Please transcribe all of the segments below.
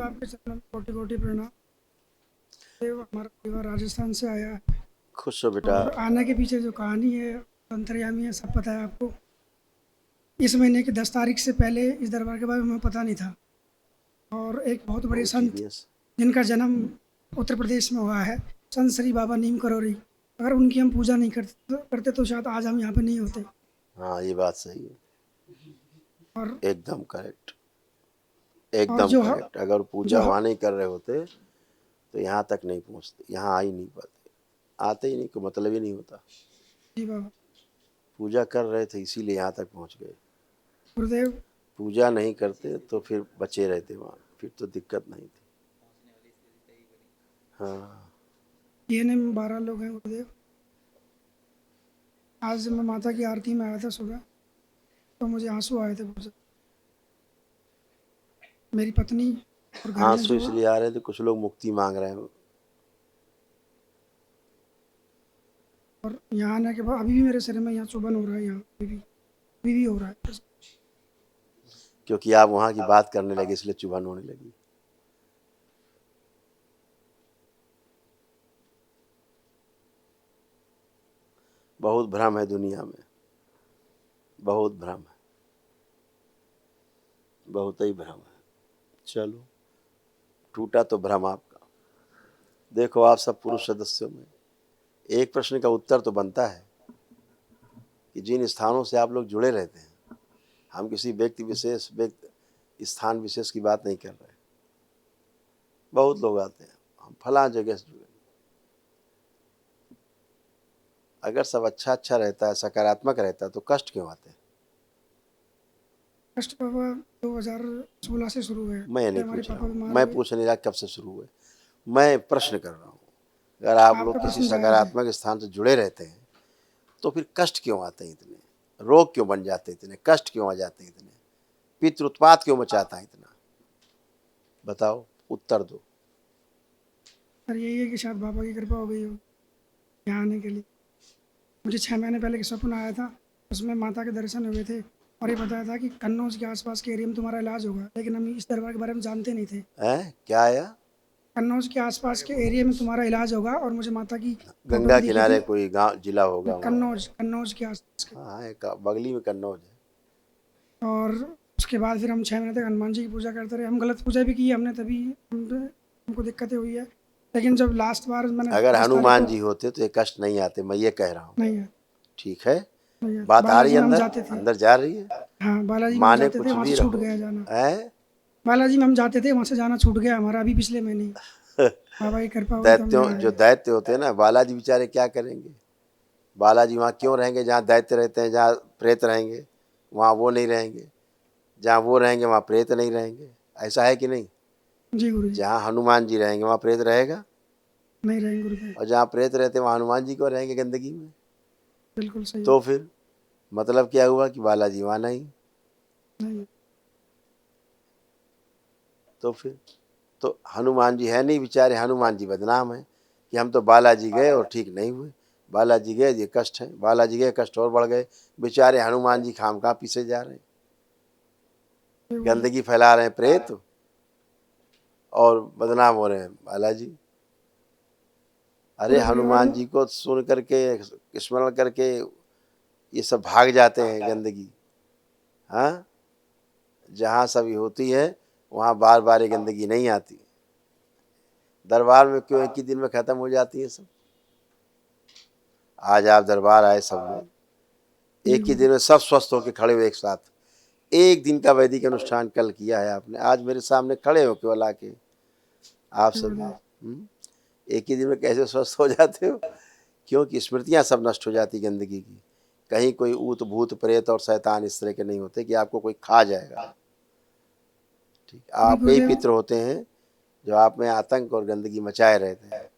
आपके चरणों में कोटि कोटि प्रणाम। देव, हमारा परिवार राजस्थान से आया है खुश हो बेटा। और आने के पीछे जो कहानी है अंतर्यामी है, सब पता है आपको। इस महीने की 10 तारीख से पहले इस दरबार के बारे में हमें पता नहीं था। और एक बहुत बड़े बहुत संत जीनियस। जिनका जन्म उत्तर प्रदेश में हुआ है, संत श्री बाबा नीम करोरी, अगर उनकी हम पूजा नहीं करते तो शायद आज हम यहाँ पे नहीं होते। हाँ, ये बात सही है, और एकदम करेक्ट, और एकदम जो करेक्ट। अगर जो पूजा वहाँ नहीं कर रहे होते तो यहाँ तक नहीं पहुँचते, यहाँ आ ही नहीं पाते, आते ही नहीं, कोई मतलब ही नहीं होता। जी बाबा पूजा कर रहे थे इसीलिए यहाँ तक पहुँच गए। गुरुदेव, पूजा नहीं करते तो फिर बचे रहते वहाँ, फिर तो दिक्कत नहीं थी। हाँ, DNA में 12 लोग हैं गुरुदेव। आज मैं माता की आरती में आया था सुबह, तो मुझे आंसू आए थे बहुत ज़्यादा। मेरी पत्नी और घर में आंसू जो इसलिए आ रहे थे, कुछ लोग मुक्ति मांग रहे हैं। और यहाँ आने के बाद अभी भी मेरे सिर में यहाँ चुभन हो रहा है, यहाँ अभी भी हो रहा है। क्योंकि आप वहाँ की बात करने लगे इसलिए चुभन होने लगी। बहुत भ्रम है दुनिया में, बहुत भ्रम है, बहुत ही भ्रम है। चलो, टूटा तो भ्रम आपका। देखो, आप सब पुरुष सदस्यों में एक प्रश्न का उत्तर तो बनता है कि जिन स्थानों से आप लोग जुड़े रहते हैं, हम किसी व्यक्ति विशेष स्थान विशेष की बात नहीं कर रहे। बहुत लोग आते हैं, हम फला जगह से जुड़े। अगर सब अच्छा रहता है, सकारात्मक रहता है, तो कष्ट क्यों आते हैं? कष्ट बाबा 2016 से शुरू हुए। मैं नहीं हमारे पूछ रहा पापा हूँ, बीमार मैं हुए। पूछ नहीं रहा कब से शुरू हुए, मैं प्रश्न कर रहा हूँ। अगर आप आपका लोग किसी प्रश्न जायज़ है। सकारात्मक स्थान से जुड़े रहते हैं तो फिर कष्ट क्यों आते हैं इतने, रोग क्यों बन जाते हैं इतने, कष्ट क्यों आ जाते हैं इतने, पितृ उत्पात क्यों मचाता है इतना? बताओ, उत्तर दो। सर यही है कि शायद बाबा की कृपा हो गई हो यहाँ आने के लिए। मुझे 6 महीने पहले एक सपना आया था, उसमें माता के दर्शन हुए थे और ये बताया था कि कन्नौज के आसपास के एरिया में तुम्हारा इलाज होगा, लेकिन हम इस दरबार के बारे में जानते नहीं थे। हैं, क्या आया? कन्नौज के आसपास के एरिया में तुम्हारा इलाज होगा और मुझे माता की फोटो गंगा भी दिखी थी। किनारे कोई गांव जिला होगा वहाँ। कन्नौज के आसपास के। हाँ, एक बगली में कन्नौज है। और उसके बाद फिर हम 6 महीने तक हनुमान जी की पूजा करते रहे। हम गलत पूजा भी की हमने, तभी हमको दिक्कतें हुई है। लेकिन जब लास्ट बार मैंने अगर 10 तारीख हनुमान को जी होते तो ये कष्ट नहीं आते, मैं ये कह रहा हूँ। नहीं है, ठीक है, नहीं है। बात आ रही बालाजी है, में हम अंदर जाते थे। अंदर जा रही है। हाँ, बालाजी में हम माने जाते थे, कुछ वहाँ से भी छूट रहो गया जाना। है। बालाजी में हम जाते थे, वहाँ से जाना छूट गया हमारा अभी पिछले महीने ही। बाबा की कृपा हुई तो हम दैत्यों, यहाँ जो आए। दैत्य होते हैं ना, बालाजी बेचारे क्या करेंगे? बालाजी वहाँ क्यों रहेंगे जहाँ दैत्य रहते हैं, जहाँ प्रेत रहेंगे वहाँ वो नहीं रहेंगे, जहाँ वो रहेंगे वहाँ प्रेत नहीं रहेंगे। ऐसा है कि नहीं? जी गुरु जी। जहाँ हनुमान जी रहेंगे वहाँ प्रेत रहेगा, नहीं रहेंगे गुरुदेव। और जहाँ प्रेत रहते हैं वहाँ हनुमान जी को रहेंगे गंदगी में। बिल्कुल सही है। तो फिर मतलब क्या हुआ कि बालाजी वहाँ नहीं। नहीं है। तो फिर तो हनुमान जी है नहीं बेचारे, हनुमान जी बदनाम है कि हम तो बालाजी गए और ठीक नहीं हुए, बालाजी गए ये कष्ट है, बालाजी गए कष्ट और बढ़ गए। बेचारे हनुमान जी खामखा पीछे जा रहे हैं, जी गुरु जी। गंदगी फैला रहे हैं प्रेत, और बदनाम हो रहे हैं बालाजी। अरे पूरे परिवार हनुमान में जी को सुन करके, स्मरण करके ये सब भाग जाते हैं गंदगी। हाँ, जहाँ सभी होती है वहाँ बार बार ये गंदगी नहीं आती। दरबार में क्यों एक ही दिन में खत्म हो जाती है सब? आज आप दरबार आए सब लोग, जी एक ही गुरु जी। दिन में सब स्वस्थ होकर खड़े हुए एक साथ। एक दिन का वैदिक अनुष्ठान कल किया है आपने, आज मेरे सामने खड़े हो केवल आके आप जी सब। गुरुदेव। एक ही दिन में कैसे स्वस्थ हो जाते हो? क्योंकि स्मृतियां सब नष्ट हो जाती गंदगी की। कहीं कोई ऊत भूत प्रेत और शैतान इस तरह के नहीं होते कि आपको कोई खा जाएगा। ठीक, अभी आप ही गुरुदेव पितृ होते हैं जो आप में आतंक और गंदगी मचाए रहते हैं।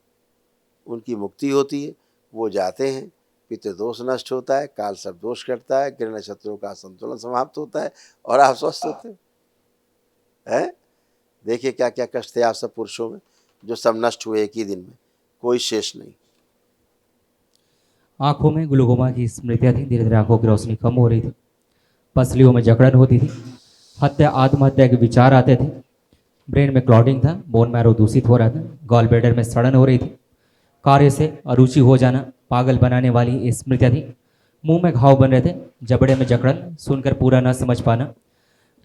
उनकी मुक्ति होती है, वो जाते हैं, पितृदोष नष्ट होता है, काल सब दोष कटता है, किरण नक्षत्रों का संतुलन समाप्त होता है और आप स्वस्थ होते हैं। देखिए क्या क्या कष्ट थे आप सब पुरुषों में, जो सब नष्ट हुए एक ही दिन में, कोई शेष नहीं। आंखों में ग्लूकोमा की स्मृतियाँ थी, धीरे धीरे आंखों की रोशनी कम हो रही थी, पसलियों में जकड़न होती थी, हत्या आत्महत्या के विचार आते थे, ब्रेन में क्लॉटिंग था, बोन मैरो दूषित हो रहा था, गॉल ब्लैडर में सड़न हो रही थी, कार्य से अरुचि हो जाना, पागल बनाने वाली स्मृतियाँ थी, मुंह में घाव बन रहे थे, जबड़े में जकड़न, सुनकर पूरा न समझ पाना,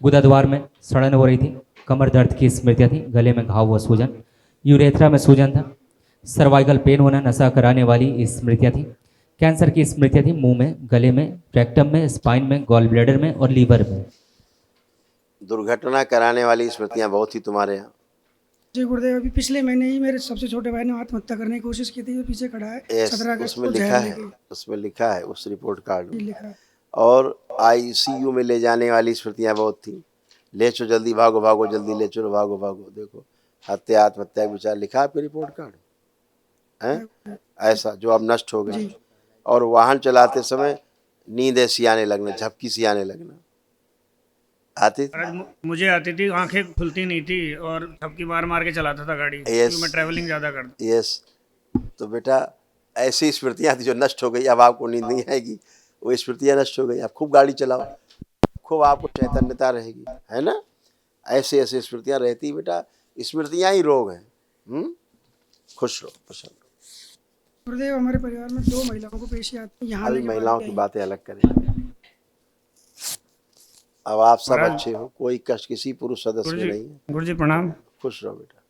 गुदाद्वार में सड़न हो रही थी, कमर दर्द की स्मृतियाँ थी, गले में घाव व सूजन, यूरेथ्रा में सूजन था, सर्वाइकल पेन होना, नशा कराने वाली स्मृतियाँ थी, कैंसर की स्मृतियाँ थी, मुंह में, गले में, रेक्टम में, स्पाइन में, गॉल ब्लैडर में और लीवर में। दुर्घटना कराने वाली स्मृतियां बहुत थी तुम्हारे यहाँ। जी गुरुदेव, अभी पिछले महीने ही मेरे सबसे छोटे भाई ने आत्महत्या करने की कोशिश की थी, वो पीछे खड़ा है, यस, 17 अगस्त उसमें को लिखा जहर है, लेके। उसमें लिखा है उस रिपोर्ट कार्ड ये में। लिखा है। और आईसीयू में ले जाने वाली स्मृतियां बहुत थी। ले चलो जल्दी, भागो भागो जल्दी, ले चलो भागो भागो। देखो हत्या आत्महत्या का विचार लिखा है आपके रिपोर्ट कार्ड है, ऐसा जो अब नष्ट हो गया। जी। और वाहन चलाते समय नींद ऐसी आने लगना, झपकी सी आने लगना आती थी। महाराज मुझे आती थी, आंखें खुलती नहीं थी और झपकी मार मार के चलाता था गाड़ी, यस क्योंकि मैं ट्रैवलिंग ज़्यादा करता। यस। तो बेटा ऐसी स्मृतियां थी जो नष्ट हो गई, अब आपको नींद नहीं आएगी, वो स्मृतियां नष्ट हो गई। आप खूब गाड़ी चलाओ, खूब आपको चैतन्यता रहेगी, है ना। ऐसे ऐसे स्मृतियां रहती बेटा, स्मृतियां ही रोग हैं। खुश रहो, प्रसन्न रहो। गुरुदेव, हमारे परिवार में 2 महिलाओं को पेशी आती है, यहाँ आने अभी के बाद महिलाओं भी की आई। बातें अलग करें। अब आप सब महाराज अच्छे हो, कोई कष्ट किसी पुरुष सदस्य में नहीं है। गुरु जी प्रणाम। खुश रहो बेटा।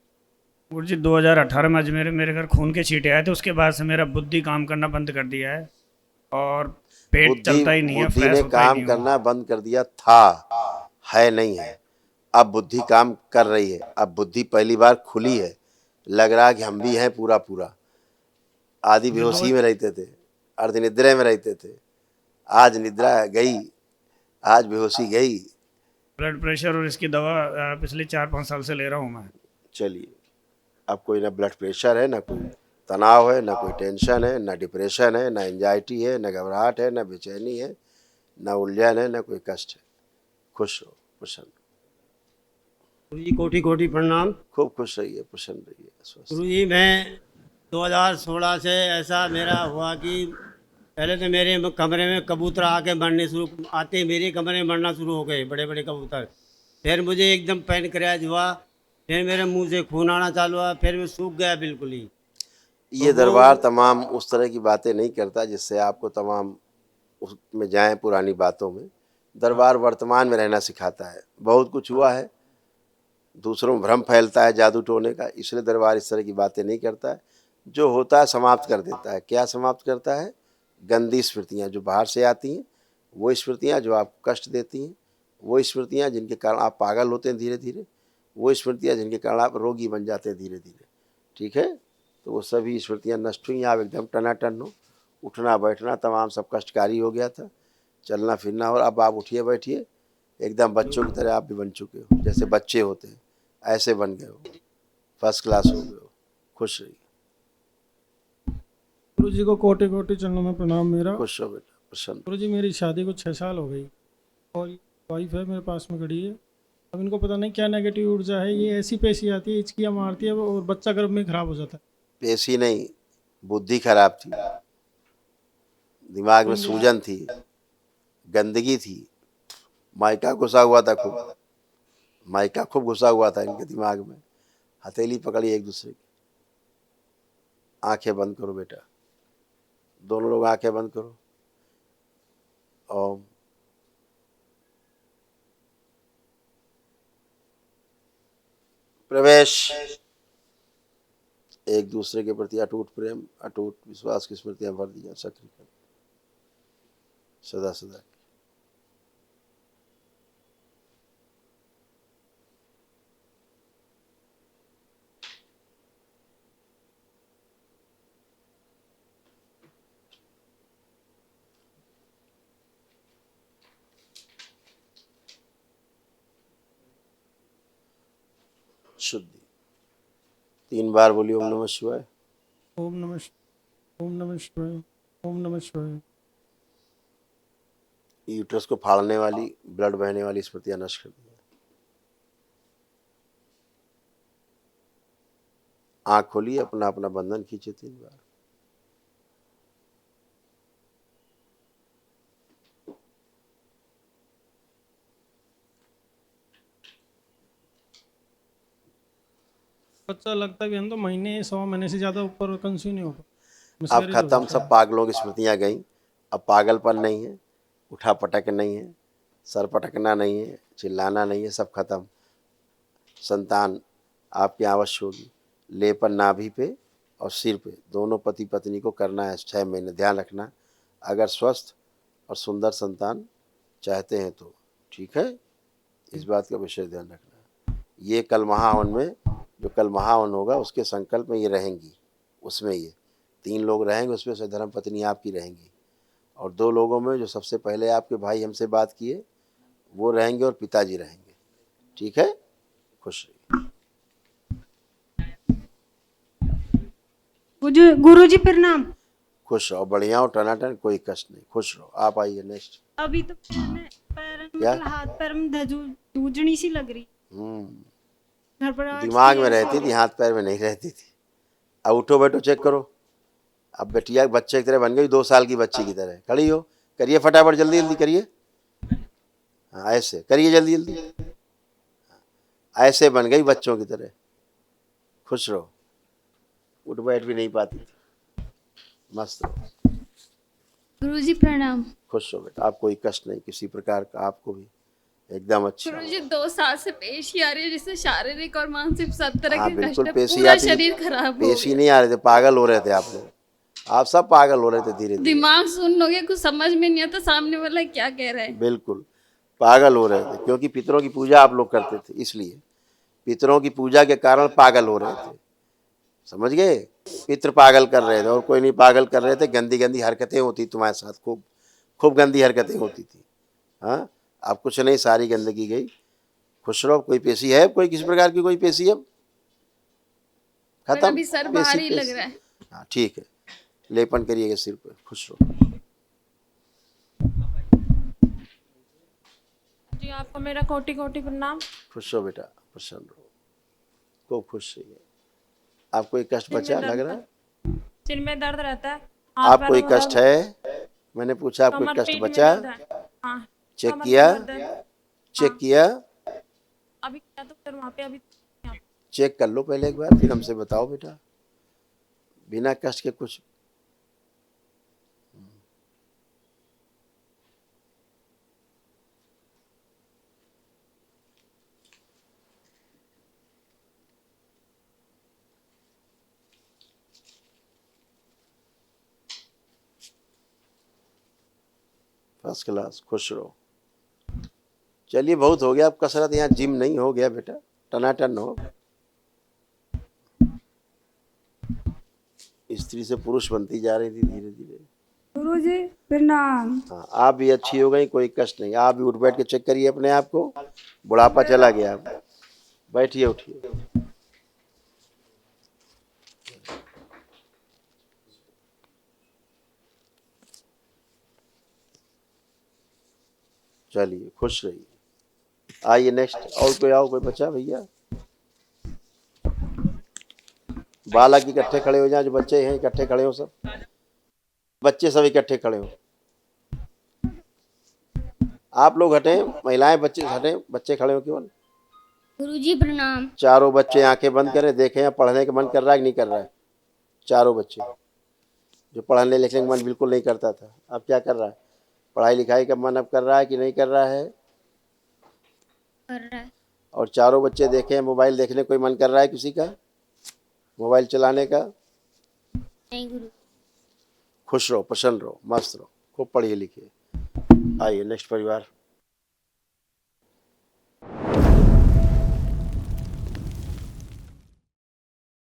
गुरु जी 2018 में अजमेर में मेरे घर खून के छींटे आए थे, उसके बाद से मेरा बुद्धि काम करना बंद कर दिया है और पेट बुद्धि चलता ही नहीं है, बुद्धि फ्रेश ने होता ही काम नहीं हूँ। करना बंद कर दिया था, है नहीं है। अब बुद्धि काम कर रही है, अब बुद्धि पहली बार खुली है, लग रहा है कि हम भी हैं पूरा पूरा। आदि मुझे दो बेहोशी में रहते थे, अर्ध निद्रा में रहते थे, आज निद्रा गई, आज बेहोशी गई। ब्लड प्रेशर और इसकी दवा पिछले 4-5 साल से ले रहा हूँ मैं। चलिए, अब कोई ना ब्लड प्रेशर है, ना कोई तनाव है, ना कोई टेंशन है, ना डिप्रेशन है, ना एंजाइटी है, ना घबराहट है, ना बेचैनी है, ना उलझन है, ना कोई कष्ट है। खुश रहो, प्रसन्न। गुरु जी कोटि कोटि प्रणाम। खूब खुश रहिए, प्रसन्न रहिए, स्वस्थ। गुरु जी मैं 2016 से ऐसा मेरा हुआ कि पहले तो मेरे कमरे में कबूतर आके मरने शुरू आते मेरे कमरे में मरना शुरू हो गए, बड़े बड़े कबूतर। फिर मुझे एकदम पैनक्रियाज हुआ, फिर मेरे मुंह से खून आना चालू हुआ, फिर मैं सूख गया बिल्कुल ही। ये दरबार तमाम उस तरह की बातें नहीं करता जिससे आपको तमाम उसमें जाएं पुरानी बातों में। दरबार वर्तमान में रहना सिखाता है। बहुत कुछ हुआ है, दूसरों में भ्रम फैलता है जादू टोने का, इसलिए दरबार इस तरह की बातें नहीं करता है। जो होता है समाप्त कर देता है। क्या समाप्त करता है? गंदी स्मृतियाँ जो बाहर से आती हैं, वो स्मृतियाँ जो आपको कष्ट देती हैं, वो स्मृतियाँ जिनके कारण आप पागल होते हैं धीरे धीरे, वो स्मृतियाँ जिनके कारण आप रोगी बन जाते हैं धीरे धीरे। ठीक है, तो वो सभी स्मृतियाँ नष्ट हुई। आप एकदम टनाटन हो, उठना बैठना तमाम सब कष्टकारी हो गया था, चलना फिरना। और अब आप उठिए बैठिए, एकदम बच्चों की तरह आप भी बन चुके हो, जैसे बच्चे होते हैं ऐसे बन गए हो, फर्स्ट क्लास हो गए हो। खुश रहिए, गुरु जी को कोटि कोटि चरणों में प्रणाम मेरा। खुश रहो बेटा, प्रसन्न। गुरु जी मेरी शादी को 6 साल हो गई और वाइफ है मेरे पास में खड़ी है। अब इनको पता नहीं क्या नेगेटिव ऊर्जा है, ये ऐसी पेशी आती है, हिचकियाँ मारती है और बच्चा गर्भ में खराब हो जाता है। पेशी नहीं, बुद्धि खराब थी, दिमाग में सूजन थी, गंदगी थी, माइका घुसा हुआ था, खूब माइका खूब घुसा हुआ था इनके दिमाग में। हथेली पकड़ी एक दूसरे की। आंखें बंद करो बेटा, दोनों लोग आंखें बंद करो। ओम। प्रवेश। एक दूसरे के प्रति अटूट प्रेम, अटूट विश्वास की स्मृतियां भर दी जाए सक्रिय कर सदा सदा। शुद्धि 3 बार बोलिए ओम नमः शिवाय। ओम नमः ओम नमः शिवाय, ओम नमः शिवाय। यूट्रस को फाड़ने वाली, ब्लड बहने वाली स्मृतियां नष्ट कर दी। आंख खोलिए, अपना अपना बंधन खींचे 3 बार। बच्चा लगता भी है ना तो महीने 1.25 महीने से ज़्यादा ऊपर कंसीव नहीं हो पाता। अब miscarriage हो खत्म, जाता सब है। पागलों की स्मृतियाँ गई। अब पागलपन नहीं है, उठा पटक नहीं है, सर पटकना नहीं है, चिल्लाना नहीं है, सब खत्म। संतान आपकी अवश्य होगी। लेपन नाभि पे और सिर पे दोनों पति पत्नी को करना है 6 महीने। ध्यान रखना, अगर स्वस्थ और सुंदर संतान चाहते हैं तो ठीक है, इस बात का विशेष ध्यान रखना। ये कल महाहवन में, जो कल महाहवन होगा उसके संकल्प में ये रहेंगी, उसमें ये 3 लोग रहेंगे, उसमें से धर्म पत्नी आपकी रहेंगी, और 2 लोगों में जो सबसे पहले आपके भाई हमसे बात किए वो रहेंगे और पिताजी रहेंगे। ठीक है, खुश रहिए। गुरुजी प्रणाम। खुश रहो, बढ़िया हो, टनाटन, कोई कष्ट नहीं, खुश रहो। आप आइए नेक्स्ट। अभी तो पैर क्या? मतलब हाथ पैर में धूजनी सी लग रही। घर पर दिमाग में रहती थी, हाथ पैर में नहीं रहती थी। अब उठो बैठो चेक करो। अब बेटिया बच्चे की तरह बन गई, 2 साल की बच्ची की तरह खड़ी हो। करिए फटाफट, जल्दी जल्दी करिए। हाँ ऐसे करिए, जल्दी जल्दी। ऐसे बन गई बच्चों की तरह। खुश रहो, उठ बैठ भी नहीं पाती थी। मस्त रहो, गुरुजी प्रणाम। खुश हो बेटा। आप कोई कष्ट नहीं किसी प्रकार का, आपको भी एकदम अच्छा। गुरुजी 2 साल से पेशी आ रही है, जिससे शारीरिक और मानसिक सब तरह हाँ के बिल्कुल, कष्ट है। पेशी पूरा आती थी। शरीर खराब हो पेशी गया। नहीं आ रहे थे, पागल हो रहे थे आप लोग। आप सब पागल हो रहे थे धीरे धीरे। दिमाग सुन हो गया, कुछ समझ में नहीं आता सामने वाला क्या कह रहा है। बिल्कुल पागल हो रहे थे, क्योंकि पितरों की पूजा आप लोग करते थे, इसलिए पितरों की पूजा के कारण पागल हो रहे थे। समझ गए? पितर पागल कर रहे थे और कोई नहीं पागल कर रहे थे। गंदी गंदी हरकतें होती तुम्हारे साथ, खूब खूब गंदी हरकतें होती थी। हाँ, अब कुछ नहीं, सारी गंदगी गई। खुश रहो। कोई पेशी है, कोई किसी प्रकार की कोई पेशी अब मेरा खत्म? भी सर पेशी भारी लग पेशी। रहा है। हाँ ठीक है, लेपन करिएगा सिर पर। खुश रहो। जी आपको मेरा कोटि कोटि प्रणाम। खुश हो बेटा, प्रसन्न रहो, खूब खुश रहिए। आप कोई कष्ट बचा लग रहा है? सिर में दर्द रहता है। हाथ आप पैरों कोई में कष्ट दर्द, है? मैंने पूछा आप कोई कमर कष्ट पीठ में बचा? दर्द है। हाँ, चेक कमर किया? में दर्द है। चेक किया? अभी क्या तो फिर वहाँ पे अभी यहाँ पे। चेक कर लो पहले एक बार, फिर हमसे बताओ बेटा। बिना कष्ट के कुछ फर्स्ट क्लास। खुश रहो। चलिए बहुत हो गया अब कसरत, यहाँ जिम नहीं हो गया बेटा, टनाटन हो। स्त्री से पुरुष बनती जा रही थी धीरे धीरे। गुरुजी प्रणाम। हाँ, आप भी अच्छी हो गई, कोई कष्ट नहीं। आप भी उठ बैठ के चेक करिए अपने आप को, बुढ़ापा चला गया। अब बैठिए, उठिए। चलिए खुश रहिए। आइए नेक्स्ट। और कोई आओ, कोई बच्चा भैया। बालक इकट्ठे खड़े हो जाए, जो बच्चे हैं इकट्ठे खड़े हो, सब बच्चे सब इकट्ठे खड़े हो। आप लोग हटें, महिलाएं बच्चे हटें, बच्चे खड़े हो केवल। गुरुजी प्रणाम। चारों बच्चे आंखें बंद करें, देखें पढ़ने का मन कर रहा है कि नहीं कर रहा है। चारों बच्चे, जो पढ़ने लिखने का मन बिल्कुल नहीं करता था, अब क्या कर रहा है? पढ़ाई लिखाई का मन अब कर रहा है कि नहीं कर रहा है? कर रहा है। और चारों बच्चे देखें, मोबाइल देखने कोई मन कर रहा है किसी का, मोबाइल चलाने का? नहीं गुरु। खुश रहो, प्रसन्न रहो, मस्त रहो, खूब पढ़िए लिखिए। आइए नेक्स्ट परिवार।